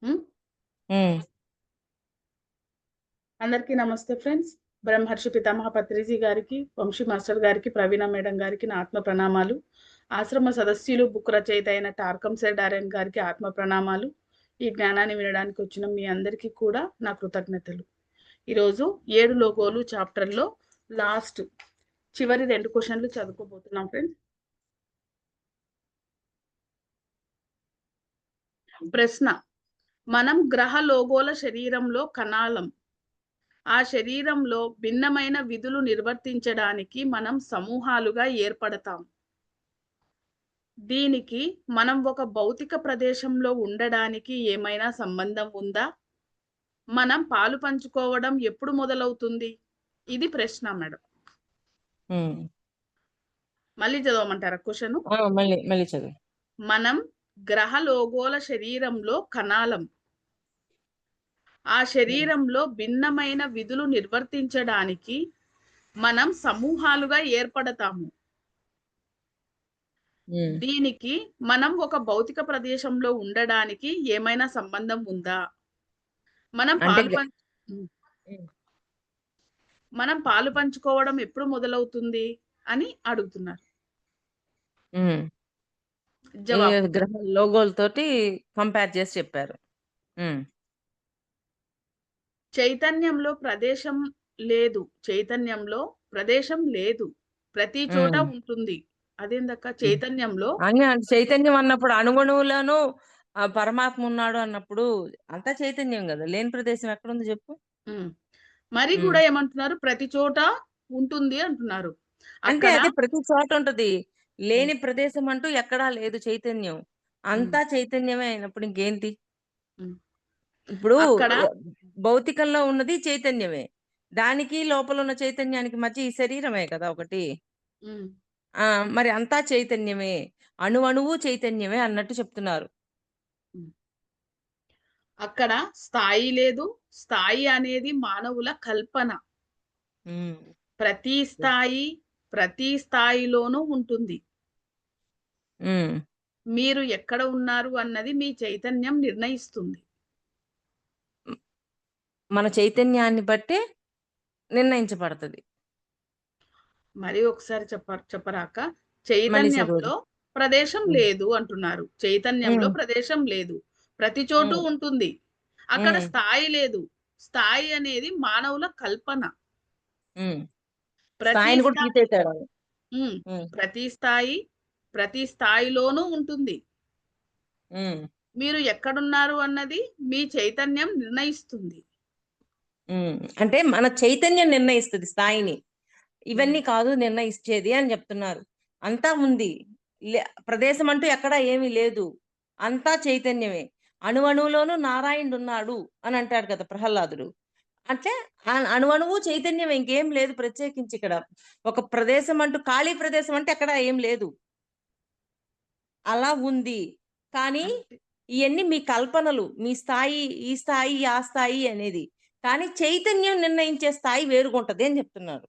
హ్మ్. హ్మ్. అందరికీ నమస్తే ఫ్రెండ్స్. బ్రహ్మర్షి పితామహ పత్రిజీ గారికి, వంశీ మాస్టర్ గారికి, ప్రవీణ మేడం గారికి నా ఆత్మ ప్రణామాలు. ఆశ్రమ సదస్యులు, బుక్ రచయిత అయిన టార్కం సెడారెన్ గారికి ఆత్మ ప్రణామాలు. ఈ జ్ఞానాన్ని వినడానికి వచ్చిన మీ అందరికీ కూడా నా కృతజ్ఞతలు. ఈరోజు 7 లోగోలు చాప్టర్లో లాస్ట్ చివరి 2 క్వశ్చన్లు చదువుకోబోతున్నాం ఫ్రెండ్స్. ప్రశ్న: మనం గ్రహ లోగోల శరీరంలో కణాలం. ఆ శరీరంలో భిన్నమైన విధులు నిర్వర్తించడానికి మనం సమూహాలుగా ఏర్పడతాం. దీనికి మనం ఒక భౌతిక ప్రదేశంలో ఉండడానికి ఏమైనా సంబంధం ఉందా? మనం పాలు పంచుకోవడం ఎప్పుడు మొదలవుతుంది? ఇది ప్రశ్న మేడం. హ్మ్. మళ్ళీ చదవమంటారా క్వశ్చన్? మళ్ళీ చదువు. మనం గ్రహ లోగోల శరీరంలో కణాలం. ఆ శరీరంలో భిన్నమైన విధులు నిర్వర్తించడానికి మనం సమూహాలుగా ఏర్పడతాము. హ్మ్. దీనికి మనం ఒక భౌతిక ప్రదేశంలో ఉండడానికి ఏమైనా సంబంధం ఉందా? మనం అంటే పాలు గ పం హ్మ్. హ్మ్. మనం పాలు పంచుకోవడం ఎప్పుడు మొదలవుతుంది అని అడుగుతున్నారు. హ్మ్. ఈ జవాబు: గ్రహ లోగోలతోటి కంపేర్ చేసి చెప్పారు. హ్మ్. చైతన్యంలో ప్రదేశం లేదు. చైతన్యంలో ప్రదేశం లేదు. ప్రతి చోట హ్మ్. ఉంటుంది. అదేందక్క హ్మ్. చైతన్యంలో చైతన్యం అన్నప్పుడు అణువణువులోనూ పరమాత్మ ఉన్నాడు అన్నప్పుడు అంతా చైతన్యం గదా! లేని ప్రదేశం ఎక్కడుంది జెప్పు? హ్మ్. మరి హ్మ్. కూడా ఏమంటున్నారు? ప్రతి చోట ఉంటుంది అంటున్నారు. అంటే అక్కడ అదే ప్రతి చోట ఉంటది. హ్మ్. లేని ప్రదేశం అంటూ ఎక్కడా లేదు చైతన్యం. హ్మ్. అంతా చైతన్యమే అయినప్పుడు ఇంకేంటి? హ్మ్. ఇప్పుడు అక్కడ భౌతికంలో ఉన్నది చైతన్యమే. దానికి లోపలున్న చైతన్యానికి మధ్య ఈ శరీరమే కదా ఒకటి. హ్మ్. ఆ! మరి అంతా చైతన్యమే. అణువణువు చైతన్యమే అన్నట్టు చెప్తున్నారు. హ్మ్. అక్కడ స్థాయి లేదు. స్థాయి అనేది మానవుల కల్పన. హ్మ్. ప్రతి స్థాయి, ప్రతి స్థాయిలోనూ ఉంటుంది. హ్మ్. మీరు ఎక్కడ ఉన్నారు అన్నది మీ చైతన్యం నిర్ణయిస్తుంది. మన చైతన్యాన్ని బట్టే నిర్ణయించబడతది. మరి ఒకసారి చెప్పరాక? మళ్ళీ చదువుదు. చైతన్యంలో ప్రదేశం హ్మ్. లేదు అంటున్నారు. చైతన్యంలో హ్మ్. ప్రదేశం లేదు. ప్రతి చోటు హ్మ్. ఉంటుంది. అక్కడ హ్మ్. స్థాయి లేదు. స్థాయి అనేది మానవుల కల్పన. హ్మ్. ప్రతి స్థాయిని కూడా స్థాయి తీసేసాడు. హ్మ్. హ్మ్. ప్రతి స్థాయి, ప్రతి స్థాయిలోనూ ఉంటుంది. హ్మ్. మీరు ఎక్కడున్నారు అన్నది మీ చైతన్యం నిర్ణయిస్తుంది. హ్మ్. అంటే మన చైతన్యం నిర్ణయిస్తది స్థాయిని. హ్మ్. ఇవన్నీ కాదు నిర్ణయించేది అని జెప్తున్నారు. అంతా ఉంది. లే ప్రదేశం అంటూ ఎక్కడా ఏమీ లేదు. అంతా చైతన్యమే. అణువణువులోనూ నారాయణుడున్నాడు అని అంటాడు కదా ప్రహ్లాదుడు. అంటే అణువణువు చైతన్యమే ఇంకేం లేదు ప్రత్యేకించి ఇక్కడ. ఒక ప్రదేశం అంటూ ఖాళీ ప్రదేశం అంటే ఎక్కడ ఏం లేదు. అలా ఉంది. కానీ అంటే ఇయన్నీ మీ కల్పనలు. మీ స్థాయి, ఈ స్థాయి, ఆ స్థాయి అనేది. కానీ చైతన్యం నిర్ణయించే స్థాయి వేరుగుంటది అని జెప్తున్నారు.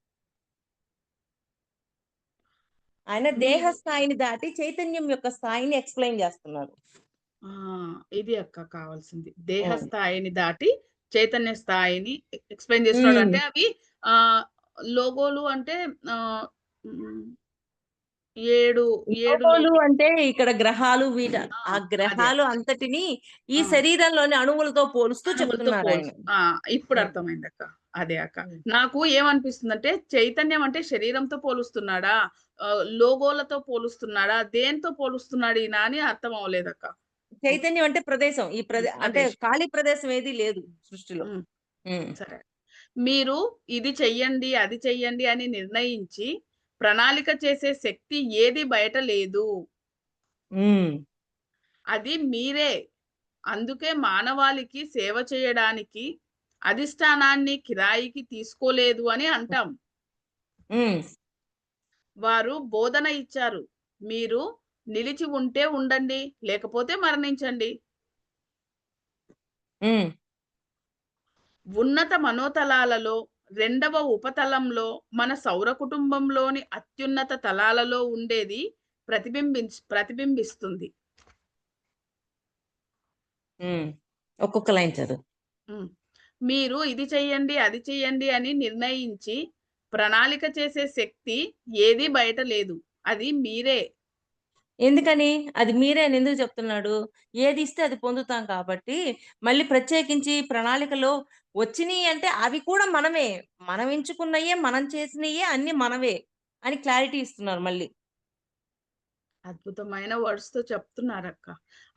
ఆయన దేహ మీరు స్థాయిని దాటి చైతన్యం యొక్క స్థాయిని ఎక్స్‌ప్లెయిన్ జేస్తున్నారు. ఆ! ఇది అక్క కావాల్సింది. దేహ హ్మ్. స్థాయిని దాటి చైతన్య స్థాయిని ఎక్స్‌ప్లెయిన్ చేస్తున్నాడు. హ్మ్. అంటే అవి ఆహ్, లోగోలు అంటే ఆహ్, హ్మ్. 7, 7 లోగోలు అంటే ఇక్కడ గ్రహాలు ఆ! ఆ అదే గ్రహాలు అక్క. అంతటిని ఈ ఆ! శరీరంలోని అణువులతో పోలుస్తూ అణువులతో చెప్తున్నారాయన. ఆ! ఇప్పుడు హ్మ్. అర్థమైందక్క. అదే అక్క. హ్మ్. నాకు ఏమనిపిస్తుందంటే చైతన్యం అంటే శరీరంతో పోలుస్తున్నాడా? లోగోలతో పోలుస్తున్నాడా? దేనితో పోలుస్తున్నాడు ఈయన అని అర్థం అవ్వలేదక్క. ఓకే. చైతన్యం అంటే ప్రదేశం. అంటే ప్రదేశ్. ఖాళీ ప్రదేశం ఏది లేదు సృష్టిలో. హ్మ్. హ్మ్. సరే. మీరు ఇది చెయ్యండి, అది చెయ్యండి అని నిర్ణయించి, ప్రణాళిక చేసే శక్తి ఏది బయట లేదు. హ్మ్. అది మీరే. అందుకే మానవాళికి సేవ చేయడానికి అధిష్టానాన్ని కిరాయికి తీసుకోలేదు అని అంటాం. హ్మ్. వారు బోధన ఇచ్చారు. మీరు నిలిచి ఉంటే ఉండండి, లేకపోతే మరణించండి. హ్మ్. ఉన్నత మనోతలాలలో రెండవ ఉపతలంలో మన సౌర కుటుంబంలోని అత్యున్నత తలాలలో ఉండేది ప్రతిబింబిస్తుంది. హ్మ్. ఒక్కొక్క లైన్ చదువు. హ్మ్. మీరు ఇది చెయ్యండి, అది చెయ్యండి అని నిర్ణయించి ప్రణాళిక చేసే శక్తి ఏదీ బయట లేదు. అది మీరే. ఎందుకని? అది మీరే అని ఎందుకు చెప్తున్నాడు? ఏది ఇస్తే అది పొందుతాం కాబట్టి, మళ్ళీ ప్రత్యేకించి ప్రణాళికలో వచ్చినియి అంటే అవి కూడా మనమే. మనం ఎంచుకున్నయ్యే, మనం చేసినయ్యే అన్నీ మనవే అని క్లారిటీ ఇస్తున్నారు మళ్ళీ. అద్భుతమైన వర్డ్స్‌తో చెప్తున్నారక్క.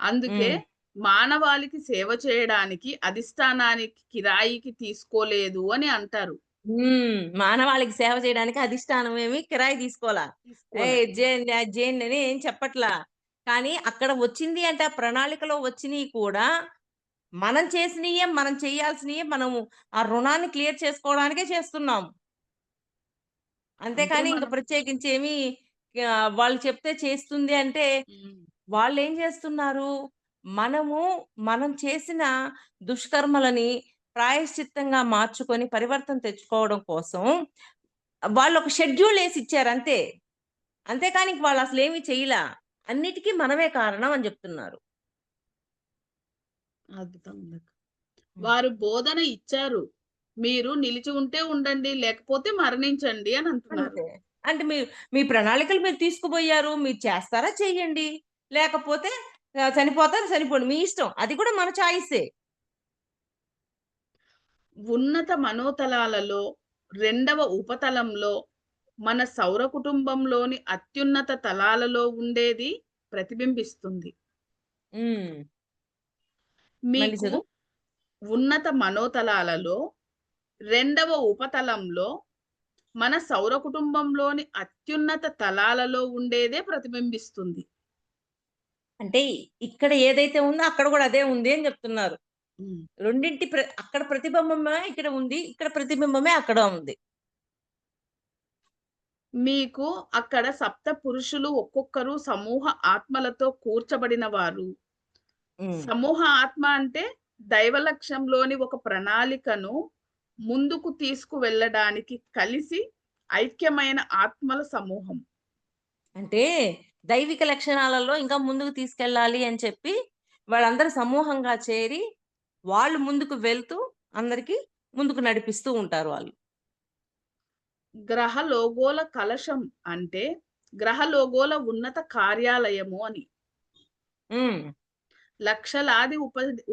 అందుకే హ్మ్. మానవాళికి సేవ చేయడానికి అధిష్టానానికి కిరాయికి తీసుకోలేదు అని అంటారు. మానవాళికి సేవ చేయడానికి అధిష్టానం ఏమి కిరాయి తీసుకోలా. తీసుకోలే. ఏయ్! జేయండి, అది జేయండి అని ఏం చెప్పట్లా. కానీ అక్కడ వచ్చింది అంటే ఆ ప్రణాళికలో వచ్చినియి కూడా మనం చేసినియే, మనం చేయాల్సినియే మనము ఆ రుణాన్ని క్లియర్ చేసుకోవడానికే చేస్తున్నాం. అంటే అంతేకాని ఇంక మనం ప్రత్యేకించి ఏమి వాళ్ళు చెప్తే చేస్తుంది అంటే, హ్మ్. వాళ్ళేం చేస్తున్నారు? మనము మనం చేసిన దుష్కర్మలని ప్రాయశ్చిత్తంగా మార్చుకొని పరివర్తన తెచ్చుకోవడం కోసం వాళ్ళొక షెడ్యూలేసి ఇచ్చారంతే. అంతేకాని ఇంక వాళ్ళసలేమి చెయ్యలా. అన్నిటికి మనమే కారణం అని జెప్తున్నారు. అద్భుతం ఉందక్క. హ్మ్. వారు బోధన ఇచ్చారు. మీరు నిలిచి ఉంటే ఉండండి, లేకపోతే మరణించండి అని అంటున్నారు. అంతే. అంటే మీ ప్రణాళికలు మీరు తీసుకుబోయారు. మీరు చేస్తారా? చెయ్యండి. లేకపోతే చనిపోతారు, చనిపోండి. మీ ఇష్టం. అది కూడా మన చాయిసే. ఉన్నత మనోతలాలలో రెండవ ఉపతలంలో మన సౌర కుటుంబంలోని అత్యున్నత తలాలలో ఉండేది ప్రతిబింబిస్తుంది. హ్మ్. మళ్ళీ మీకు చదువు. ఉన్నత మనోతలాలలో రెండవ ఉపతలంలో మన సౌర కుటుంబంలోని అత్యున్నత తలాలలో ఉండేదే ప్రతిబింబిస్తుంది. అంటే ఇక్కడ ఏదైతే ఉందో అక్కడ గూడా అదే ఉంది అని జెప్తున్నారు. హ్మ్. రెండింటి అక్కడ ప్రతిబింబమే ఇక్కడ ఉంది. ఇక్కడ ప్రతిబింబమే అక్కడ ఉంది. మీకు అక్కడ సప్త పురుషులు ఒక్కొక్కరు సమూహ ఆత్మలతో కూర్చబడిన వారు. హ్మ్. సమూహ ఆత్మ అంటే దైవ లక్ష్యంలోని ఒక ప్రణాళికను ముందుకు తీసుకువెళ్ళడానికి కలిసి ఐక్యమైన ఆత్మల సమూహం. అంటే దైవిక లక్షణాలలో ఇంకా ముందుకు తీసుకెళ్ళాలి అని చెప్పి వాళ్ళందరూ సమూహంగా చేరి వాళ్ళు ముందుకు వెళ్తూ అందరికి ముందుకు నడిపిస్తూ ఉంటారు వాళ్ళు. గ్రహ లోగోల కలశం అంటే గ్రహ లోగోల ఉన్నత కార్యాలయము అని. హ్మ్. లక్షలాది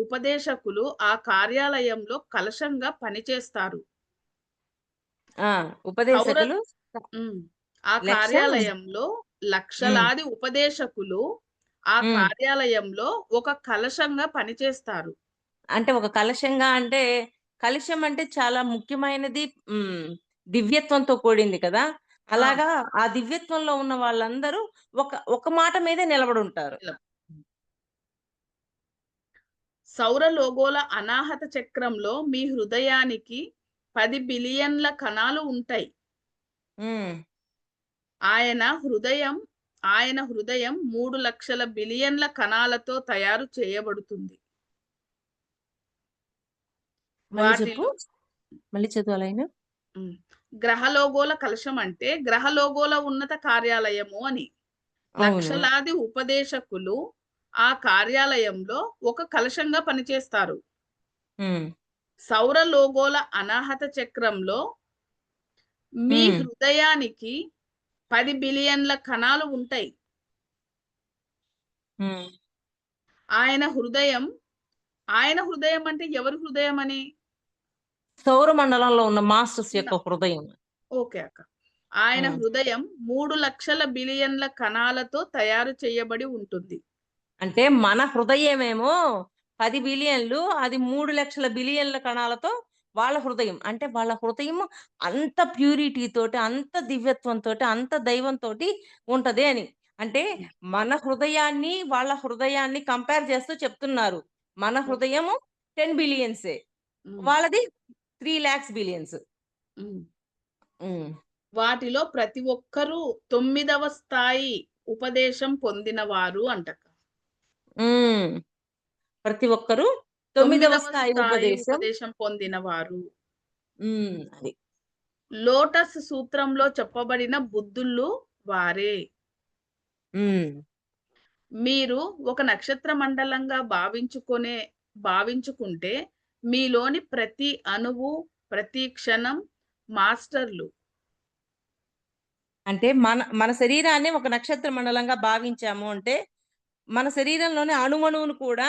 ఉపదేశకులు ఆ కార్యాలయంలో కలశంగా పనిచేస్తారు. ఆ! సౌర ఉపదేశకులు హ్మ్. ఆ లక్ష్యం. కార్యాలయంలో హ్మ్. లక్షలాది ఉపదేశకులు ఆ హ్మ్. కార్యాలయంలో ఒక కలశంగా పనిచేస్తారు. అంటే ఒక కలశంగా అంటే కలశం అంటే చాలా ముఖ్యమైనది. హ్మ్. దివ్యత్వంతో కూడింది కదా! ఆ! అలాగా ఆ దివ్యత్వంలో ఉన్న వాళ్ళందరూ ఒక మాట మీదే నిలబడుంటారు. ఇలా. సౌర లోగోల అనాహత చక్రంలో మీ హృదయానికి 10 బిలియన్ల కణాలు ఉంటాయి. హ్మ్. ఆయన హృదయం ఆయన హృదయం 3,00,000 బిలియన్ల కణాలతో తయారు చేయబడుతుంది. మళ్ళీ చెప్పు. వాటిలో మళ్ళీ చదువు ఆ లైను. హ్మ్. గ్రహలోగోల కలశం అంటే గ్రహలోగోల ఉన్నత కార్యాలయము అని. అవును. లక్షలాది ఉపదేశకులు ఆ కార్యాలయంలో ఒక కలశంగా పనిచేస్తారు. హ్మ్. సౌర లోగోల అనాహత చక్రంలో మీ హ్మ్. హృదయానికి 10 బిలియన్ల కణాలు ఉంటాయి. హ్మ్. ఆయన హృదయం ఆయన హృదయం అంటే ఎవరి హృదయం అని? సౌర మండలంలో ఉన్న మాస్టర్స్ ఉన్న యొక్క హృదయం. ఓకే అక్క. ఆయన హ్మ్. హృదయం 3,00,000 బిలియన్ల కణాలతో తయారు చేయబడి ఉంటుంది. అంటే మన హృదయమేమో 10,000,000,000 అది 3,00,000 బిలియన్ల కణాలతో వాళ్ళ హృదయం. అంటే వాళ్ళ హృదయం అంత ప్యూరిటీ తోటి, అంత దివ్యత్వంతోటి, అంత దైవంతోటి ఉంటది అని. అంటే హ్మ్. మన హృదయాన్ని, వాళ్ళ హృదయాన్ని కంపేర్ చేస్తూ చెప్తున్నారు. మన ఓకే. హృదయము 10 బిలియన్సే. హ్మ్. వాళ్ళది 3,00,000 బిలియన్స్. హ్మ్. హ్మ్. వాటిలో ప్రతి ఒక్కరూ 9వ స్థాయి ఉపదేశం పొందినవారు అంటక్క. హ్మ్. ప్రతి ఒక్కరు 9వ 9వ స్థాయి స్థాయి ఉపదేశం. ఉపదేశం పొందినవారు. అది. లోటస్ సూత్రంలో చెప్పబడిన బుద్ధులు వారే. హ్మ్. మీరు ఒక నక్షత్ర మండలంగా భావించుకునే భావించుకుంటే మీలోని ప్రతి అణువు, ప్రతి క్షణం మాస్టర్లు. అంటే మన శరీరాన్ని ఒక నక్షత్ర మండలంగా భావించాము అంటే, మన శరీరంలోని అణువణువును కూడా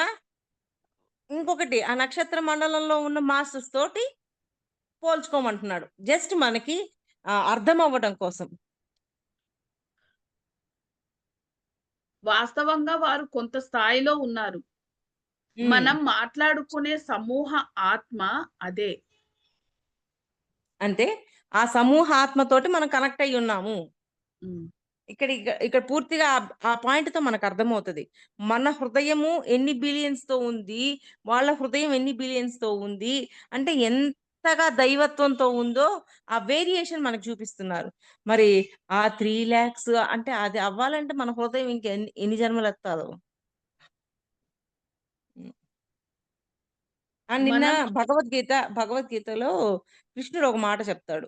ఇంకొకటి ఆ నక్షత్ర మండలంలో ఉన్న మాస్టర్స్ తోటి పోల్చుకోమంటున్నాడు. జస్ట్ మనకి అర్థం అవ్వడం కోసం. వాస్తవంగా వారు కొంత స్థాయిలో ఉన్నారు. హ్మ్. మనం మాట్లాడుకునే సమూహ ఆత్మ అదే. అంటే ఆ సమూహ ఆత్మతోటి మనం కనెక్ట్ అయ్యి ఉన్నాము. హ్మ్. ఇక్కడ పూర్తిగా ఆ పాయింట్‌తో మనకు అర్థమవుతది. మన హృదయము ఎన్ని బిలియన్స్‌తో ఉంది, వాళ్ళ హృదయం ఎన్ని బిలియన్స్‌తో ఉంది. అంటే ఎంతగా దైవత్వంతో ఉందో ఆ వేరియేషన్ మనకు చూపిస్తున్నారు. మరి ఆ 3,00,000 అంటే అది అవ్వాలంటే మన హృదయం ఇంక ఎన్ని జన్మలెత్తాలో. హ్మ్. నిన్న మనం భగవద్గీతలో కృష్ణుడు ఒక మాట చెప్తాడు.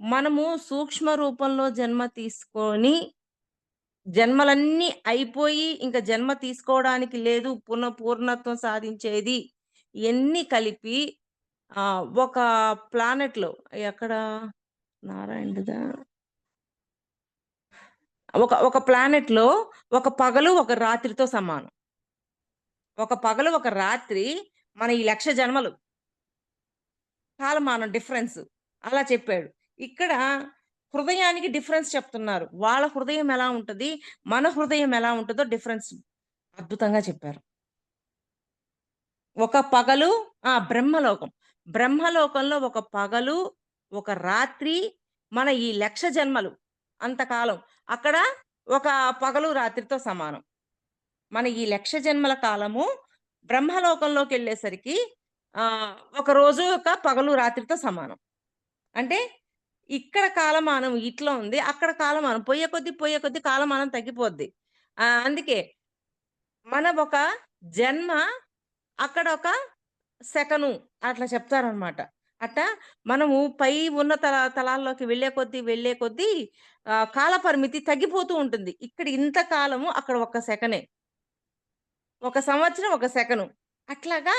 మనము సూక్ష్మ రూపంలో జన్మ తీసుకొని జన్మలన్నీ అయిపోయి ఇంక జన్మ తీసుకోవడానికి లేదు. పూర్ణత్వం సాధించేది ఇయన్నీ కలిపి ఒక ప్లానెట్‌లో ఎక్కడ నారాయణుడిదా? ఒక ప్లానెట్‌లో ఒక పగలు, ఒక రాత్రితో సమానం. ఒక పగలు, ఒక రాత్రి మన ఈ 1,00,000 జన్మలు కాలమానం డిఫరెన్స్. అలా చెప్పాడు. ఇక్కడ హృదయానికి డిఫరెన్స్ చెప్తున్నారు. వాళ్ళ హృదయం ఎలా ఉంటది, మన హృదయం ఎలా ఉంటదో డిఫరెన్స్ అద్భుతంగా చెప్పారు. ఒక పగలు బ్రహ్మలోకం. బ్రహ్మలోకంలో ఒక పగలు, ఒక రాత్రి, మన ఈ 1,00,000 జన్మలు అంతకాలం. అక్కడ ఒక పగలు, రాత్రితో సమానం. మన ఈ 1,00,000 జన్మల కాలము బ్రహ్మలోకంలోకెళ్ళేసరికి ఒక రోజు ఒక పగలు, రాత్రితో సమానం. అంటే ఇక్కడ కాలమానం ఇట్లా ఉంది. అక్కడ కాలమానం పోయే కొద్దీ కాలమానం తగ్గిపోద్ది. అందుకే మన ఒక జన్మ అక్కడ ఒక సెకను అట్లా చెప్తారనమాట. అట్టా మనము పై ఉన్న తలాల్లోకి వెళ్ళే కొద్దీ కాల పరిమితి తగ్గిపోతూ ఉంటుంది. ఇక్కడ ఇంత కాలము, అక్కడ ఒక్క సెకనే. ఒక సంవత్సరం, ఒక సెకను. అట్లాగా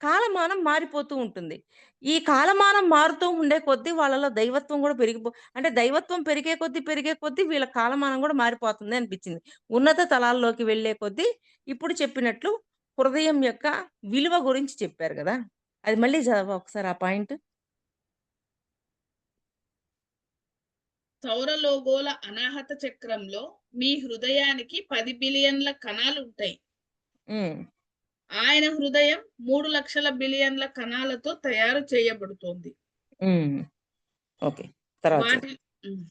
కాలమానం మారిపోతూ ఉంటుంది. ఈ కాలమానం మారుతూ ఉండే కొద్దీ వాళ్ళలో దైవత్వం గూడా అంటే దైవత్వం పెరిగే కొద్దీ వీళ్ళ కాలమానం గూడా మారిపోతుంది అనిపిచ్చింది. ఉన్నత తలాల్లోకి వెళ్ళే కొద్దీ ఇప్పుడు చెప్పినట్లు హృదయం యొక్క విలువ గురించి చెప్పారు గదా! అది మళ్ళీ చదవవా ఒకసారి ఆ పాయింట్? సౌరలోగోల అనాహత చక్రంలో మీ హృదయానికి 10 బిలియన్ల కణాలుంటాయి. హ్మ్. ఆయన హృదయం 3,00,000 బిలియన్ల కణాలతో తయారు చేయబడుతోంది. హ్మ్. ఓకే. తర్వాత వాటి హ్మ్.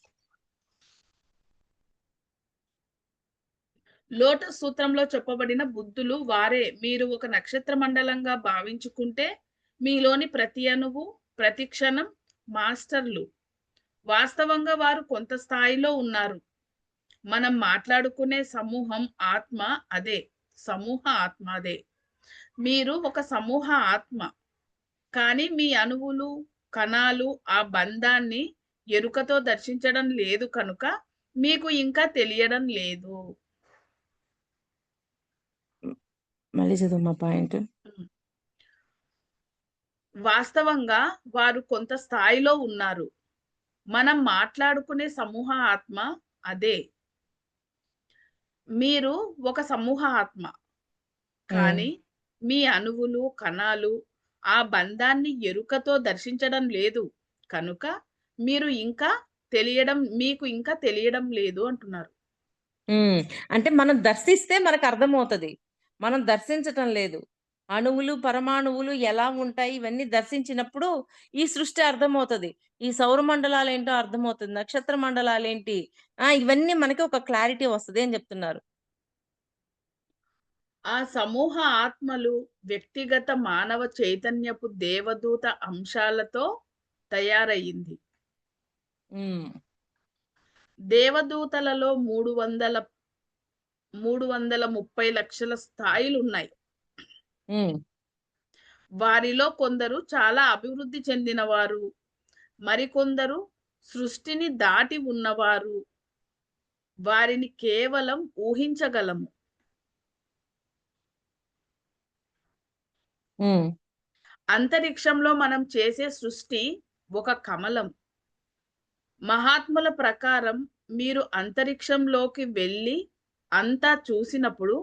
లోటస్ సూత్రంలో చెప్పబడిన బుద్ధులు వారే. మీరు ఒక నక్షత్ర మండలంగా భావించుకుంటే మీలోని ప్రతి అణువు, ప్రతి క్షణం మాస్టర్లు. వాస్తవంగా వారు కొంత స్థాయిలో ఉన్నారు. మనం మాట్లాడుకునే సమూహం ఆత్మ అదే. సమూహ ఆత్మ అదే. మీరు ఒక సమూహ ఆత్మ. కానీ మీ అణువులు, కణాలు ఆ బంధాన్ని ఎరుకతో దర్శించడం లేదు కనుక మీకు ఇంకా తెలియడం లేదు. మళ్ళీ చదవమ్మా పాయింట్. హ్మ్. వాస్తవంగా వారు కొంత స్థాయిలో ఉన్నారు. మనం మాట్లాడుకునే సమూహ ఆత్మ అదే. మీరు ఒక సమూహ ఆత్మ. హ్మ్. కానీ మీ అణువులు, కణాలు ఆ బంధాన్ని ఎరుకతో దర్శించడం లేదు. కనుక మీకు ఇంకా తెలియడం లేదు అంటున్నారు. హ్మ్. అంటే మనం దర్శిస్తే మనకర్థమవుతది. మనం దర్శించటం లేదు. అణువులు, పరమాణువులు ఎలా ఉంటాయి ఇవన్నీ దర్శించినప్పుడు ఈ సృష్టి అర్థమవుతది. ఈ సౌర మండలాలేంటో అర్థమవుతుంది. నక్షత్ర మండలాలేంటి ఇవన్నీ మనకి ఒక క్లారిటీ వస్తది అని జెప్తున్నారు. ఆ సమూహ ఆత్మలు వ్యక్తిగత మానవ చైతన్యపు దేవదూత అంశాలతో తయారయింది. హ్మ్. దేవదూతలలో 330 లక్షల స్థాయిలున్నాయి. హ్మ్. వారిలో కొందరు చాలా అభివృద్ధి చెందినవారు. మరికొందరు సృష్టిని దాటి ఉన్నవారు. వారిని కేవలం ఊహించగలము. ఉమ్, అంతరిక్షంలో మనం చేసే సృష్టి ఒక కమలం. మహాత్ముల ప్రకారం మీరు అంతరిక్షంలోకి వెళ్ళి అంతా చూసినప్పుడు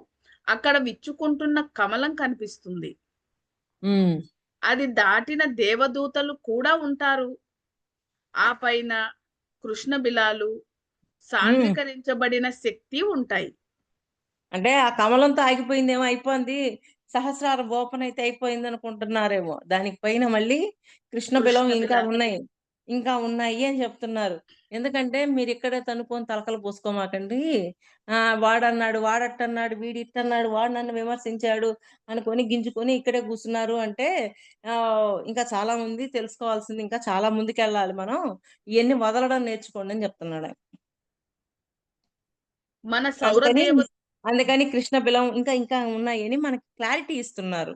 అక్కడ విచ్చుకుంటున్న కమలం కనిపిస్తుంది. ఉమ్, అది దాటిన దేవదూతలు కూడా ఉంటారు. ఆ పైన కృష్ణ బిలాలు, ఉమ్. సాంద్రీకరించబడిన శక్తి ఉంటాయి. అంటే ఆ కమలంతో ఆగిపోయిందేమో, అయిపోయింది, సహస్రార ఓపెన్ అయితే అయిపోయింది అనుకుంటున్నారేమో. దానికి పైన మళ్ళీ కృష్ణ బిలం కృష్ణ ఇంకా బిలాలు. ఉన్నాయి, ఇంకా ఉన్నాయి అని చెప్తున్నారు. ఎందుకంటే మీరు ఇక్కడే తనుకొని తలకలు పోసుకోమాకండి. వాడన్నాడు, వాడట్టన్నాడు, వీడి ఇట్టన్నాడు, వాడు నన్ను విమర్శించాడు అనుకొని గింజుకొని ఇక్కడే కూర్చున్నారు అంటే ఆ ఇంకా చాలా ఉంది తెలుసుకోవాల్సింది, ఇంకా చాలా ముందుకు వెళ్ళాలి మనం. ఇవన్నీ వదలడం నేర్చుకోండి అని చెప్తున్నాడు ఆయన. మన అందుకని సౌరదేవ అందుకని కృష్ణ బిలం ఇంకా ఇంకా ఉన్నాయని మనకి క్లారిటీ ఇస్తున్నారు.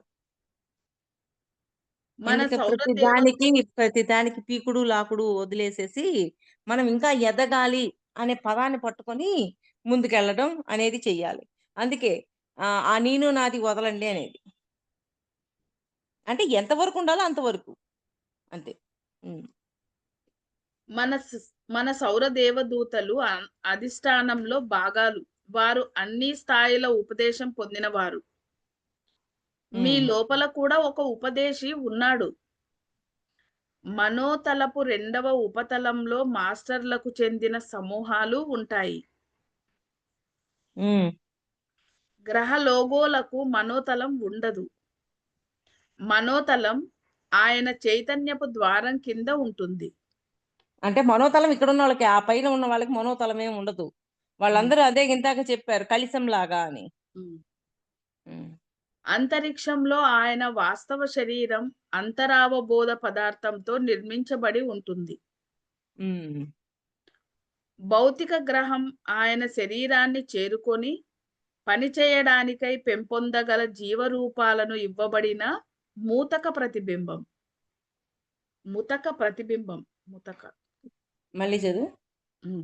మన ఎందుకు సౌరదేవ ప్రతి దానికి పీకుడు లాకుడు వదిలేసేసి మనం ఇంకా ఎదగాలి అనే పదాన్ని పట్టుకొని ముందుకెళ్ళడం అనేది చెయ్యాలి. అందుకే ఆ నేను నాది వదలండి అనేది. అంటే ఎంతవరకు ఉండాలో అంతవరకు, అంతే. ఉమ్, మన సౌర దేవదూతలు అధిష్టానంలో భాగాలు. వారు అన్ని స్థాయిల ఉపదేశం పొందినవారు. మీ ఉమ్, లోపల కూడా ఒక ఉపదేశి ఉన్నాడు. మనోతలపు రెండవ ఉపతలంలో మాస్టర్లకు చెందిన సమూహాలు ఉంటాయి. ఉమ్. గ్రహ లోగోలకు మనోతలం ఉండదు. మనోతలం ఆయన చైతన్యపు ద్వారం కింద ఉంటుంది. అంటే మనోతలం ఇక్కడ ఉన్న వాళ్ళకి, ఆ పైన ఉన్న వాళ్ళకి మనోతలం ఏమి ఉండదు. ఉమ్, వాళ్ళందరూ అదే ఇందాక చెప్పారు, కలిసం లాగా అని. ఉమ్. ఉమ్, అంతరిక్షంలో ఆయన వాస్తవ శరీరం అంతరావబోధ పదార్థంతో నిర్మించబడి ఉంటుంది. ఉమ్. భౌతిక గ్రహం ఆయన శరీరాన్ని చేరుకొని పనిచేయడానికై పెంపొందగల జీవరూపాలను ఇవ్వబడిన మూతక ప్రతిబింబం. ముతక ప్రతిబింబం. ముతక. మళ్ళీ చదువు. ఉమ్.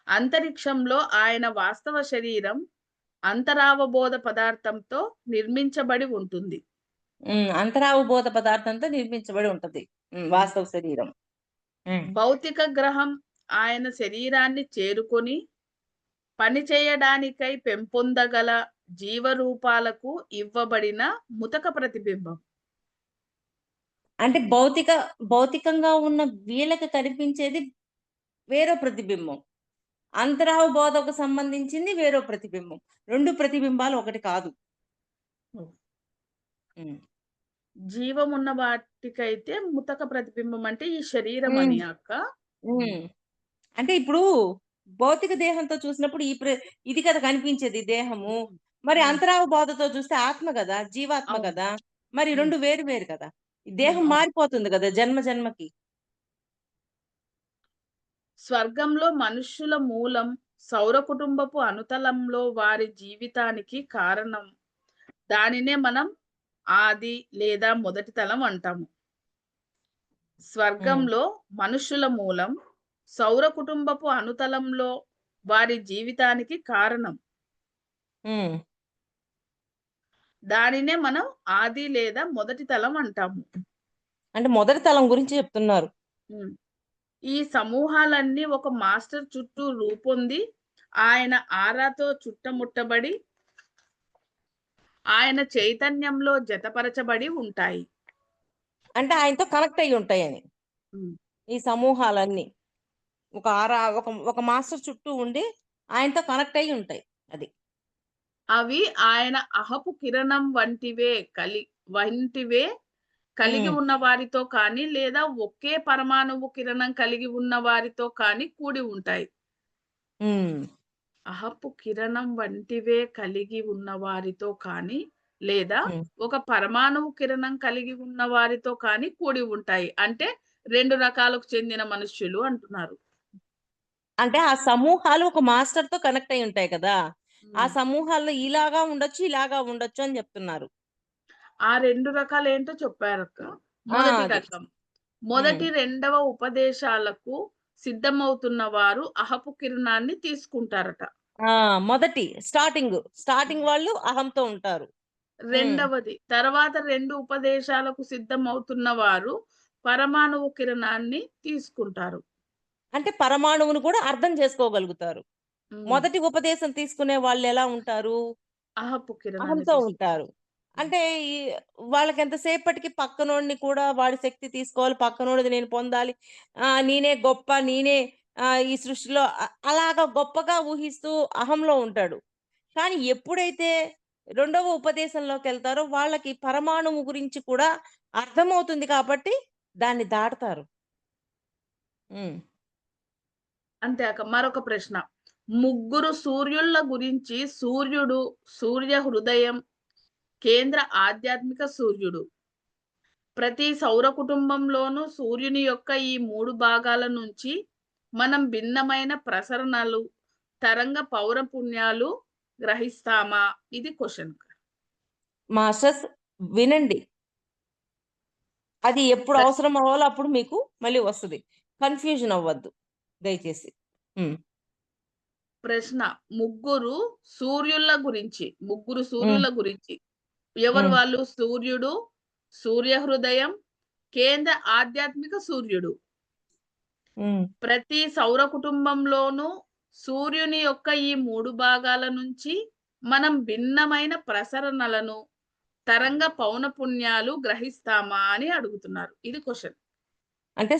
అంతరిక్షంలో ఆయన వాస్తవ శరీరం అంతరావబోధ పదార్థంతో నిర్మించబడి ఉంటుంది. అంతరావబోధ పదార్థంతో నిర్మించబడి ఉంటది వాస్తవ శరీరం. ఉమ్, భౌతిక గ్రహం ఆయన శరీరాన్ని చేరుకొని పనిచేయడానికై పెంపొందగల జీవరూపాలకు ఇవ్వబడిన ముతక ప్రతిబింబం. అంటే భౌతికంగా ఉన్న వీళ్ళకి కనిపించేది వేరో ప్రతిబింబం, అంతరావబోధకు సంబంధించింది వేరో ప్రతిబింబం. రెండు ప్రతిబింబాలు ఒకటి కాదు. ఉమ్, జీవమున్న వాటికైతే ముతక ప్రతిబింబం అంటే ఈ శరీరం ఉమ్, అని అక్క. ఉమ్. అంటే ఇప్పుడు భౌతిక దేహంతో చూసినప్పుడు ఇది కదా కనిపించేది దేహము. మరి ఉమ్, అంతరావ బోధతో చూస్తే ఆత్మ కదా, జీవాత్మ అవును. కదా. మరి ఉమ్, రెండు వేరు వేరు కదా. ఈ దేహం అవును. మారిపోతుంది కదా జన్మ జన్మకి. స్వర్గంలో మనుష్యుల మూలం సౌర కుటుంబపు అనుతలంలో వారి జీవితానికి కారణం. దానినే మనం ఆది లేదా మొదటి తలం అంటాము. ఉమ్, స్వర్గంలో మనుష్యుల మూలం సౌర కుటుంబపు అనుతలంలో వారి జీవితానికి కారణం. ఉమ్. దానినే మనం ఆది లేదా మొదటి తలం అంటాము. అంటే మొదటి తలం గురించి చెప్తున్నారు. ఉమ్. ఈ సమూహాలన్నీ ఒక మాస్టర్ చుట్టూ రూపొంది ఆయన ఆరాతో చుట్టముట్టబడి ఆయన చైతన్యంలో జతపరచబడి ఉంటాయి. అంటే ఆయనతో కనెక్ట్ అయ్యి ఉంటాయని ఉమ్. ఈ సమూహాలన్నీ ఒక ఒక మాస్టర్ చుట్టూ ఉండి ఆయనతో కనెక్ట్ అయ్యి ఉంటాయి. అది అవి ఆయన అహపు కిరణం వంటివే కలిగి ఉమ్, ఉన్న వారితో కానీ లేదా ఒకే పరమాణువు కిరణం కలిగి ఉన్న వారితో కానీ కూడి ఉంటాయి. ఉమ్, అహపు కిరణం వంటివే కలిగి ఉన్న వారితో కానీ లేదా ఉమ్. ఒక పరమాణువు కిరణం కలిగి ఉన్న వారితో కానీ కూడి ఉంటాయి. అంటే రెండు రకాలకు చెందిన మనుష్యులు అంటున్నారు. అంటే ఆ సమూహాలు ఒక మాస్టర్ తో కనెక్ట్ అయి ఉంటాయి కదా. ఆ ఉమ్. సమూహాల్లో ఇలాగా ఉండొచ్చు, ఇలాగా ఉండొచ్చు అని చెప్తున్నారు. ఆ రెండు రకాలు ఏంటో చెప్పారక్క. ఆ మొదటి అది. రకం, ఉమ్. మొదటి రెండవ ఉపదేశాలకు సిద్ధమవుతున్న వారు అహపు కిరణాన్ని తీసుకుంటారట. మొదటి స్టార్టింగ్ వాళ్ళు అహంతో ఉంటారు. రెండవది తర్వాత 2 ఉపదేశాలకు సిద్ధమవుతున్న వారు పరమాణువు కిరణాన్ని తీసుకుంటారు. అంటే పరమాణువును కూడా అర్థం చేసుకోగలుగుతారు. మొదటి ఉపదేశం తీసుకునే వాళ్ళు ఎలా ఉంటారు? అహపు కిరణాన్ని అహంతో ఉంటారు. అంటే ఈ వాళ్ళకి ఎంతసేపటికి పక్కనోడిని కూడా వాడి శక్తి తీసుకోవాలి, పక్కనోడిది నేను పొందాలి, నేనే గొప్ప, నేనే ఈ సృష్టిలో అలాగా గొప్పగా ఊహిస్తూ అహంలో ఉంటాడు. కానీ ఎప్పుడైతే రెండవ ఉపదేశంలోకెళ్తారో వాళ్ళకి పరమాణువు గురించి కూడా అర్థమవుతుంది కాబట్టి దాన్ని దాటతారు. హ్మ్. అంతేకాక మరొక ప్రశ్న. ముగ్గురు సూర్యుళ్ళ గురించి సూర్యుడు, సూర్య హృదయం, కేంద్ర ఆధ్యాత్మిక సూర్యుడు. ప్రతి సౌర కుటుంబంలోనూ సూర్యుని యొక్క ఈ 3 భాగాల నుంచి మనం భిన్నమైన ప్రసరణలు, తరంగ పౌనఃపున్యాలు గ్రహిస్తామా? ఇది క్వెషన్. మాస్టర్స్ వినండి. అది ఎప్పుడు ప్ర అవసరం అవ్వాలో అప్పుడు మీకు మళ్ళీ వస్తది. కన్‌ఫ్యూజన్ అవ్వద్దు దయచేసి. హ్మ్. ప్రశ్న. ముగ్గురు హ్మ్. సూర్యుల గురించి. ఎవరు హ్మ్. వాళ్ళు? సూర్యుడు, సూర్య హృదయం, కేంద్ర ఆధ్యాత్మిక సూర్యుడు. హ్మ్. ప్రతి సౌర కుటుంబంలోనూ సూర్యుని యొక్క ఈ 3 భాగాల నుంచి మనం భిన్నమైన ప్రసరణలను, తరంగ పౌనఃపున్యాలు గ్రహిస్తామా అని అడుగుతున్నారు. ఇది క్వెషన్. అంటే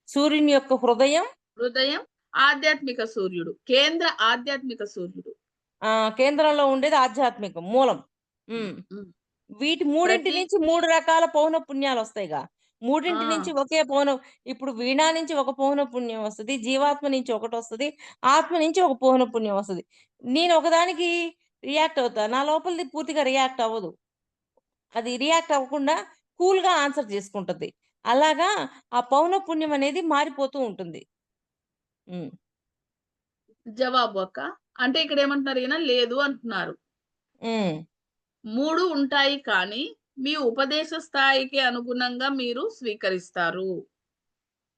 సూర్యుని యొక్క హృదయం, హృదయం, ఆధ్యాత్మిక సూర్యుడు. కేంద్ర ఆధ్యాత్మిక సూర్యుడు. కేంద్రంలో ఉండేది ఆధ్యాత్మికం మూలం. హ్మ్. హ్మ్. హ్మ్. వీటి మూడింటి ప్రతి నుంచి 3 రకాల పౌనఃపున్యాలొస్తాయిగా. మూడింటి నుంచి ఆ! ఒకే ఇప్పుడు వీణ నుంచి ఒక పౌనఃపున్యం వస్తది. జీవాత్మ నుంచి ఒకటొస్తది. ఆత్మ నుంచి ఒక పౌనఃపున్యం వస్తది. నేను ఒకదానికి రియాక్ట్ అవుతా. నా లోపలిది పూర్తిగా రియాక్ట్ అవ్వదు. అది రియాక్ట్ అవ్వకుండా కూల్‌గా ఆన్సర్ చేసుకుంటది. అలాగా ఆ పౌనఃపున్యం అనేది మారిపోతూ ఉంటుంది. హ్మ్. జవాబు అక్క. అంటే ఇక్కడేమంటున్నారు ఈయన లేదు అంటున్నారు. హ్మ్. 3 ఉంటాయి కానీ, మీ ఉపదేశ స్థాయికి అనుగుణంగా మీరు స్వీకరిస్తారు.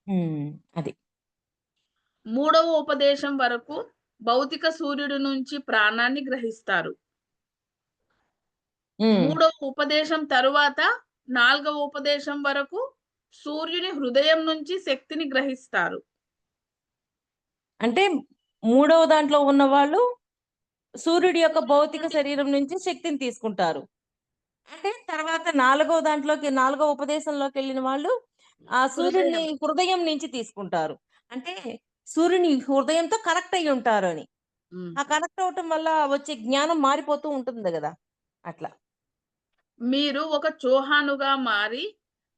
హ్మ్. అది. మూడవ ఉపదేశం వరకు భౌతిక సూర్యుడి నుంచి ప్రాణాన్ని గ్రహిస్తారు. హ్మ్. మూడవ ఉపదేశం తరువాత, నాలుగవ ఉపదేశం వరకు సూర్యుని హృదయం నుంచి శక్తిని గ్రహిస్తారు. అంటే మూడవ దాంట్లో ఉన్నవాళ్ళు సూర్యుడి యొక్క సూర్యుడి భౌతిక నుండి శరీరం నుంచి శక్తిని తీసుకుంటారు. అంటే తర్వాత నాలుగో ఉపదేశంలోకెళ్ళిన వాళ్ళు ఆ సూర్యుడిని హృదయం. హృదయం నుంచి తీసుకుంటారు. అంటే సూర్యుని హృదయంతో కనెక్ట్ అయ్యి ఉంటారని. హ్మ్. ఆ కనెక్ట్ అవ్వటం వల్ల వచ్చే జ్ఞానం మారిపోతూ ఉంటుంది గదా! అట్లా. మీరు ఒక చోహానుగా మారి,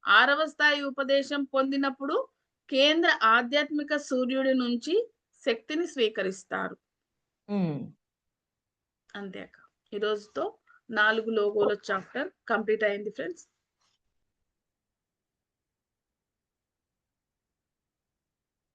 6వ స్థాయి ఉపదేశం పొందినప్పుడు కేంద్ర ఆధ్యాత్మిక సూర్యుడి నుంచి శక్తిని స్వీకరిస్తారు. హ్మ్. అంతే అక్క. ఈ రోజుతో 4 లోగోల చాప్టర్ కంప్లీట్ అయింది ఫ్రెండ్స్.